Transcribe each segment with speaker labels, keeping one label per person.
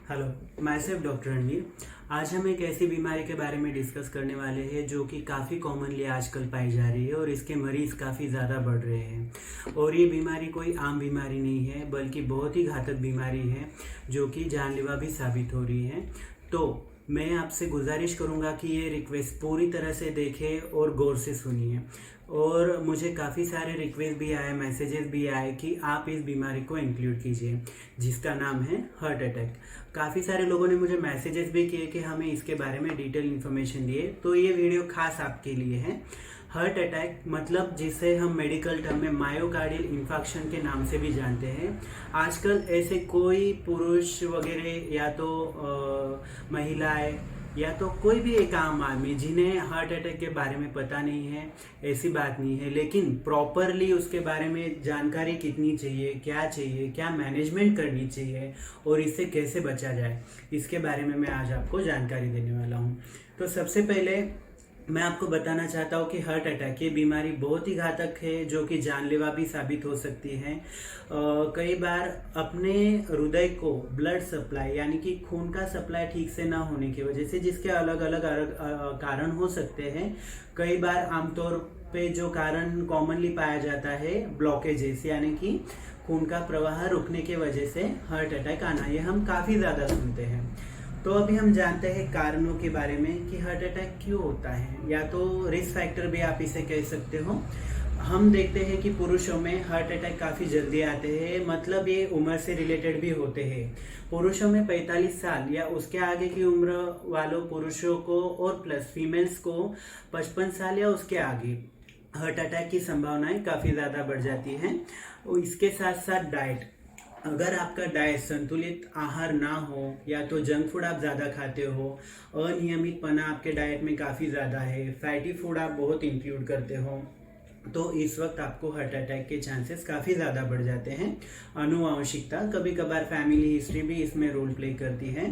Speaker 1: Hello, my self doctor Ranveer. आज हम एक ऐसी बीमारी के बारे में डिस्कस करने वाले हैं जो कि काफ़ी कॉमनली आजकल पाई जा रही है और इसके मरीज़ काफ़ी ज़्यादा बढ़ रहे हैं। और ये बीमारी कोई आम बीमारी नहीं है, बल्कि बहुत ही घातक बीमारी है जो कि जानलेवा भी साबित हो रही है। तो मैं आपसे गुजारिश करूंगा कि ये रिक्वेस्ट पूरी तरह से देखें और गौर से सुनिए। और मुझे काफ़ी सारे रिक्वेस्ट भी आए, मैसेजेस भी आए कि आप इस बीमारी को इंक्लूड कीजिए, जिसका नाम है हार्ट अटैक। काफ़ी सारे लोगों ने मुझे मैसेजेस भी किए कि हमें इसके बारे में डिटेल इन्फॉर्मेशन दिए, तो ये वीडियो खास आपके लिए है। हार्ट अटैक मतलब जिसे हम मेडिकल टर्म में मायोकार्डियल इंफार्क्शन के नाम से भी जानते हैं। आजकल ऐसे कोई पुरुष वगैरह या तो महिलाएं या तो कोई भी एक आम आदमी जिन्हें हार्ट अटैक के बारे में पता नहीं है, ऐसी बात नहीं है। लेकिन प्रॉपरली उसके बारे में जानकारी कितनी चाहिए, क्या मैनेजमेंट करनी चाहिए और इससे कैसे बचा जाए, इसके बारे में मैं आज आपको जानकारी देने वाला हूँ। तो सबसे पहले मैं आपको बताना चाहता हूँ कि हार्ट अटैक ये बीमारी बहुत ही घातक है, जो कि जानलेवा भी साबित हो सकती है। कई बार अपने हृदय को ब्लड सप्लाई यानी कि खून का सप्लाई ठीक से ना होने की वजह से, जिसके अलग अलग कारण हो सकते हैं। कई बार आमतौर पे जो कारण कॉमनली पाया जाता है ब्लॉकेजेस, यानी कि खून का प्रवाह रुकने की वजह से हार्ट अटैक आना, ये हम काफ़ी ज़्यादा सुनते हैं। तो अभी हम जानते हैं कारणों के बारे में कि हार्ट अटैक क्यों होता है, या तो रिस्क फैक्टर भी आप इसे कह सकते हो। हम देखते हैं कि पुरुषों में हार्ट अटैक काफ़ी जल्दी आते हैं, मतलब ये उम्र से रिलेटेड भी होते हैं। पुरुषों में 45 साल या उसके आगे की उम्र वालों पुरुषों को और प्लस फीमेल्स को 55 साल या उसके आगे हार्ट अटैक की संभावनाएं काफ़ी ज़्यादा बढ़ जाती हैं। और इसके साथ साथ डाइट, अगर आपका डाइट संतुलित आहार ना हो या तो जंक फूड आप ज़्यादा खाते हो, अनियमितपना आपके डाइट में काफ़ी ज़्यादा है, फैटी फूड आप बहुत इंक्लूड करते हो, तो इस वक्त आपको हार्ट अटैक के चांसेस काफ़ी ज़्यादा बढ़ जाते हैं। आनुवंशिकता, कभी कभार फैमिली हिस्ट्री भी इसमें रोल प्ले करती है।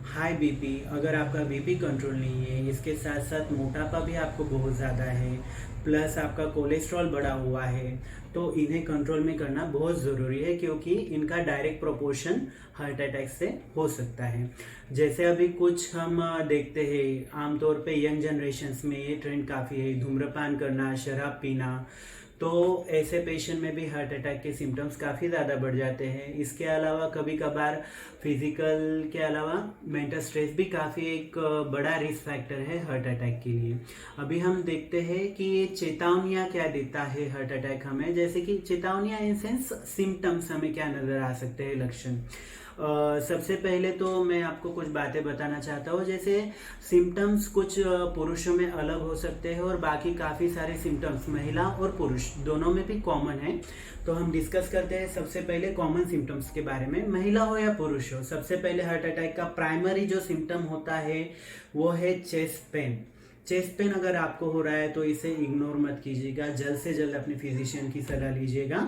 Speaker 1: हाई बीपी, अगर आपका बीपी कंट्रोल नहीं है, इसके साथ साथ मोटापा भी आपको बहुत ज़्यादा है, प्लस आपका कोलेस्ट्रॉल बढ़ा हुआ है, तो इन्हें कंट्रोल में करना बहुत ज़रूरी है, क्योंकि इनका डायरेक्ट प्रोपोर्शन हार्ट अटैक से हो सकता है। जैसे अभी कुछ हम देखते हैं आमतौर पे यंग जनरेशन्स में ये ट्रेंड काफ़ी है, धूम्रपान करना, शराब पीना, तो ऐसे पेशेंट में भी हार्ट अटैक के सिम्टम्स काफ़ी ज़्यादा बढ़ जाते हैं। इसके अलावा कभी कभार फिजिकल के अलावा मेंटल स्ट्रेस भी काफ़ी एक बड़ा रिस्क फैक्टर है हार्ट अटैक के लिए। अभी हम देखते हैं कि ये चेतावनियाँ क्या देता है हार्ट अटैक हमें, जैसे कि चेतावनियाँ इन सेंस सिम्टम्स हमें क्या नज़र आ सकते हैं, लक्षण। सबसे पहले तो मैं आपको कुछ बातें बताना चाहता हूँ। जैसे सिम्टम्स कुछ पुरुषों में अलग हो सकते हैं और बाकी काफ़ी सारे सिम्टम्स महिला और पुरुष दोनों में भी कॉमन है। तो हम डिस्कस करते हैं सबसे पहले कॉमन सिम्टम्स के बारे में। महिला हो या पुरुष हो, सबसे पहले हार्ट अटैक का प्राइमरी जो सिम्टम होता है वो है चेस्ट पेन। चेस्ट पेन अगर आपको हो रहा है तो इसे इग्नोर मत कीजिएगा, जल्द से जल्द अपने फिजिशियन की सलाह लीजिएगा।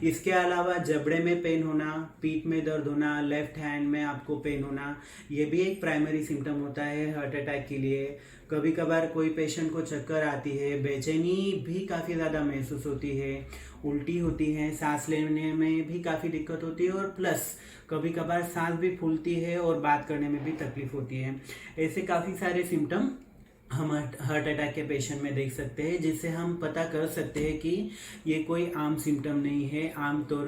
Speaker 1: इसके अलावा जबड़े में पेन होना, पीठ में दर्द होना, लेफ्ट हैंड में आपको पेन होना, ये भी एक प्राइमरी सिम्टम होता है हार्ट अटैक के लिए। कभी कभार कोई पेशेंट को चक्कर आती है, बेचैनी भी काफ़ी ज़्यादा महसूस होती है, उल्टी होती है, सांस लेने में भी काफ़ी दिक्कत होती है, और प्लस कभी कभार सांस भी फूलती है और बात करने में भी तकलीफ होती है। ऐसे काफ़ी सारे सिम्टम हम हार्ट अटैक के पेशेंट में देख सकते हैं, जिससे हम पता कर सकते हैं कि ये कोई आम सिम्टम नहीं है। आमतौर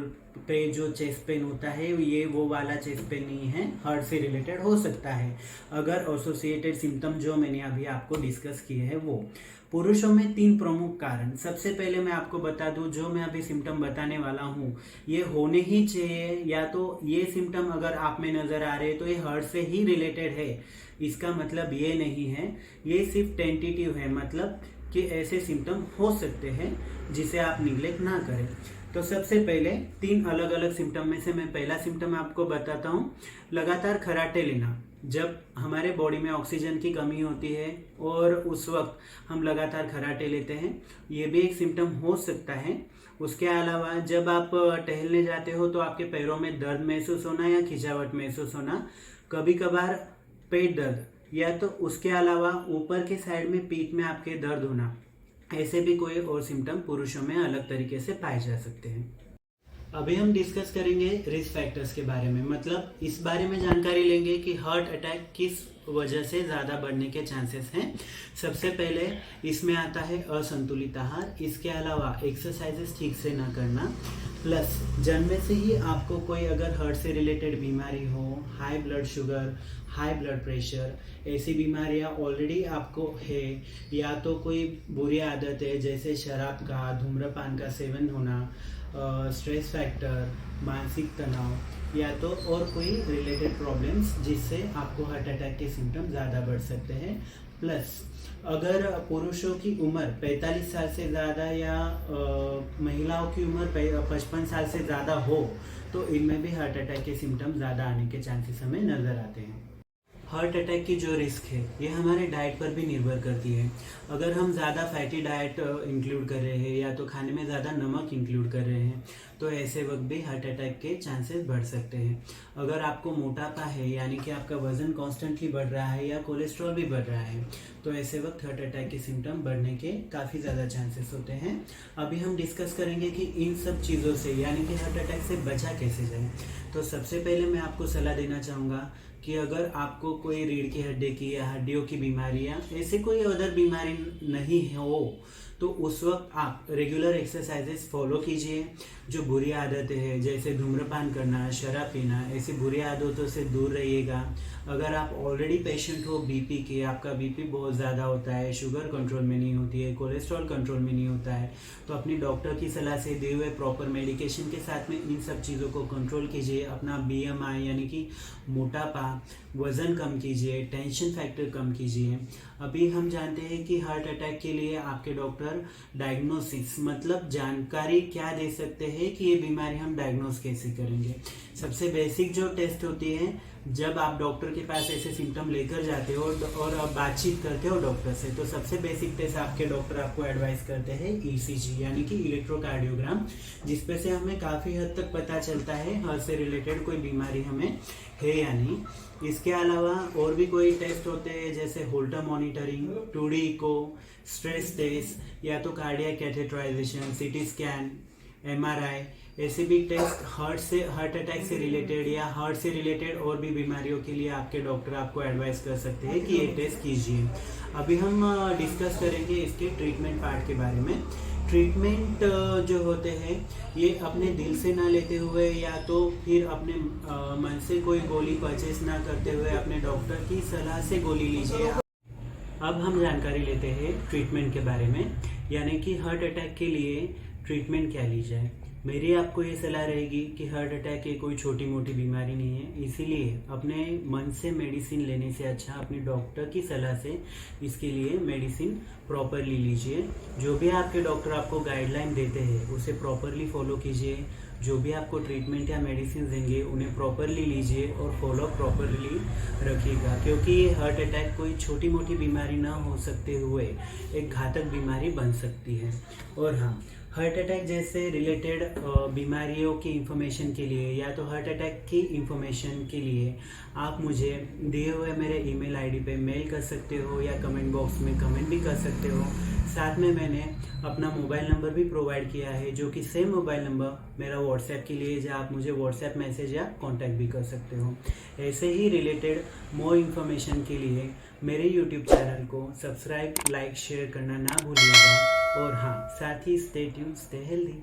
Speaker 1: पे जो चेस्ट पेन होता है ये वो वाला चेस्ट पेन नहीं है, हार्ट से रिलेटेड हो सकता है अगर एसोसिएटेड सिम्टम जो मैंने अभी आपको डिस्कस किए हैं वो। पुरुषों में 3 प्रमुख कारण, सबसे पहले मैं आपको बता दूं, जो मैं अभी सिम्टम बताने वाला हूं ये होने ही चाहिए, या तो ये सिम्टम अगर आप में नजर आ रहे हैं तो ये हार्ट से ही रिलेटेड है। इसका मतलब ये नहीं है, ये सिर्फ टेंटेटिव है, मतलब कि ऐसे सिम्टम हो सकते हैं जिसे आप निग्लेक्ट ना करें। तो सबसे पहले 3 अलग अलग सिम्टम में से मैं पहला सिम्टम आपको बताता हूँ। लगातार खर्राटे लेना, जब हमारे बॉडी में ऑक्सीजन की कमी होती है और उस वक्त हम लगातार खर्राटे लेते हैं, ये भी एक सिम्टम हो सकता है। उसके अलावा जब आप टहलने जाते हो तो आपके पैरों में दर्द महसूस होना या खिंचावट महसूस होना, कभी कभार पेट दर्द, या तो उसके अलावा ऊपर के साइड में पीठ में आपके दर्द होना, ऐसे भी कोई और सिम्टम पुरुषों में अलग तरीके से पाए जा सकते हैं। अभी हम डिस्कस करेंगे रिस्क फैक्टर्स के बारे में, मतलब इस बारे में जानकारी लेंगे कि हार्ट अटैक किस वजह से ज़्यादा बढ़ने के चांसेस हैं। सबसे पहले इसमें आता है असंतुलित आहार, इसके अलावा एक्सरसाइजेस ठीक से ना करना, प्लस जन्म से ही आपको कोई अगर हार्ट से रिलेटेड बीमारी हो, high blood sugar, high blood pressure, ऐसी बीमारियां ऑलरेडी आपको है, या तो कोई बुरी आदत है जैसे शराब का, धूम्रपान का सेवन होना, स्ट्रेस फैक्टर, मानसिक तनाव, या तो और कोई रिलेटेड प्रॉब्लम्स जिससे आपको हार्ट अटैक के सिम्टम ज़्यादा बढ़ सकते हैं। प्लस अगर पुरुषों की उम्र 45 साल से ज़्यादा या महिलाओं की उम्र 55 साल से ज़्यादा हो तो इनमें भी हार्ट अटैक के सिम्टम ज़्यादा आने के चांसेस हमें नज़र आते हैं। हार्ट अटैक की जो रिस्क है ये हमारे डाइट पर भी निर्भर करती है। अगर हम ज़्यादा फैटी डाइट इंक्लूड कर रहे हैं या तो खाने में ज़्यादा नमक इंक्लूड कर रहे हैं तो ऐसे वक्त भी हार्ट अटैक के चांसेस बढ़ सकते हैं। अगर आपको मोटापा है यानी कि आपका वजन कॉन्स्टेंटली बढ़ रहा है या कोलेस्ट्रॉल भी बढ़ रहा है तो ऐसे वक्त हार्ट अटैक के सिम्टम बढ़ने के काफ़ी ज़्यादा चांसेस होते हैं। अभी हम डिस्कस करेंगे कि इन सब चीज़ों से यानी कि हार्ट अटैक से बचा कैसे जाए। तो सबसे पहले मैं आपको सलाह देना चाहूँगा कि अगर आपको कोई रीढ़ की हड्डी की या हड्डियों की बीमारी या ऐसे कोई अदर बीमारी नहीं हो तो उस वक्त आप रेगुलर एक्सरसाइजेस फॉलो कीजिए। जो बुरी आदतें हैं जैसे धूम्रपान करना, शराब पीना, ऐसी बुरी आदतों से दूर रहिएगा। अगर आप ऑलरेडी पेशेंट हो बीपी के, आपका बीपी बहुत ज़्यादा होता है, शुगर कंट्रोल में नहीं होती है, कोलेस्ट्रॉल कंट्रोल में नहीं होता है, तो अपनी डॉक्टर की सलाह से दिए हुए प्रॉपर मेडिकेशन के साथ में इन सब चीज़ों को कंट्रोल कीजिए। अपना BMI यानी कि मोटापा, वज़न कम कीजिए, टेंशन फैक्टर कम कीजिए। अभी हम जानते हैं कि हार्ट अटैक के लिए आपके डॉक्टर डायग्नोसिस मतलब जानकारी क्या दे सकते हैं कि ये बीमारी हम डायग्नोस कैसे करेंगे। सबसे बेसिक जो टेस्ट होती है जब आप डॉक्टर के पास ऐसे सिम्टम लेकर जाते हो और आप बातचीत करते हो डॉक्टर से तो सबसे बेसिक टेस्ट आपके डॉक्टर आपको एडवाइस करते हैं ECG यानी कि इलेक्ट्रोकार्डियोग्राम, जिसपे से हमें काफ़ी हद तक पता चलता है हार्ट से रिलेटेड कोई बीमारी हमें है या नहीं। इसके अलावा और भी कोई टेस्ट होते हैं जैसे Holter monitoring, 2D echo, stress test, या तो cardiac catheterisation, CT scan, MRI, ऐसे भी टेस्ट हार्ट अटैक से रिलेटेड या हार्ट से रिलेटेड और भी बीमारियों के लिए आपके डॉक्टर आपको एडवाइस कर सकते हैं कि ये टेस्ट कीजिए। अभी हम डिस्कस करेंगे इसके ट्रीटमेंट पार्ट के बारे में। ट्रीटमेंट जो होते हैं ये अपने दिल से ना लेते हुए या तो फिर अपने मन से कोई गोली परचेस ना करते हुए अपने डॉक्टर की सलाह से गोली लीजिए। अब हम जानकारी लेते हैं ट्रीटमेंट के बारे में, यानी कि हार्ट अटैक के लिए ट्रीटमेंट क्या ली जाए। मेरी आपको ये सलाह रहेगी कि हार्ट अटैक ये कोई छोटी मोटी बीमारी नहीं है, इसीलिए अपने मन से मेडिसिन लेने से अच्छा अपने डॉक्टर की सलाह से इसके लिए मेडिसिन प्रॉपरली लीजिए। जो भी आपके डॉक्टर आपको गाइडलाइन देते हैं उसे प्रॉपरली फॉलो कीजिए। जो भी आपको ट्रीटमेंट या मेडिसिन देंगे उन्हें प्रॉपरली लीजिए और फॉलो प्रॉपरली रखिएगा, क्योंकि ये हार्ट अटैक कोई छोटी मोटी बीमारी ना हो सकते हुए एक घातक बीमारी बन सकती है। और हाँ, हार्ट अटैक जैसे रिलेटेड बीमारियों की इंफॉर्मेशन के लिए या तो हार्ट अटैक की इंफॉर्मेशन के लिए आप मुझे दिए हुए मेरे ईमेल आईडी पे मेल कर सकते हो या कमेंट बॉक्स में कमेंट भी कर सकते हो। साथ में मैंने अपना मोबाइल नंबर भी प्रोवाइड किया है जो कि सेम मोबाइल नंबर मेरा व्हाट्सएप के लिए, जहाँ आप मुझे व्हाट्सएप मैसेज या कांटेक्ट भी कर सकते हो। ऐसे ही रिलेटेड मोर इन्फॉर्मेशन के लिए मेरे यूट्यूब चैनल को सब्सक्राइब, लाइक, शेयर करना ना भूलिएगा। और हाँ, साथ ही स्टे ट्यून्ड, स्टे हेल्दी।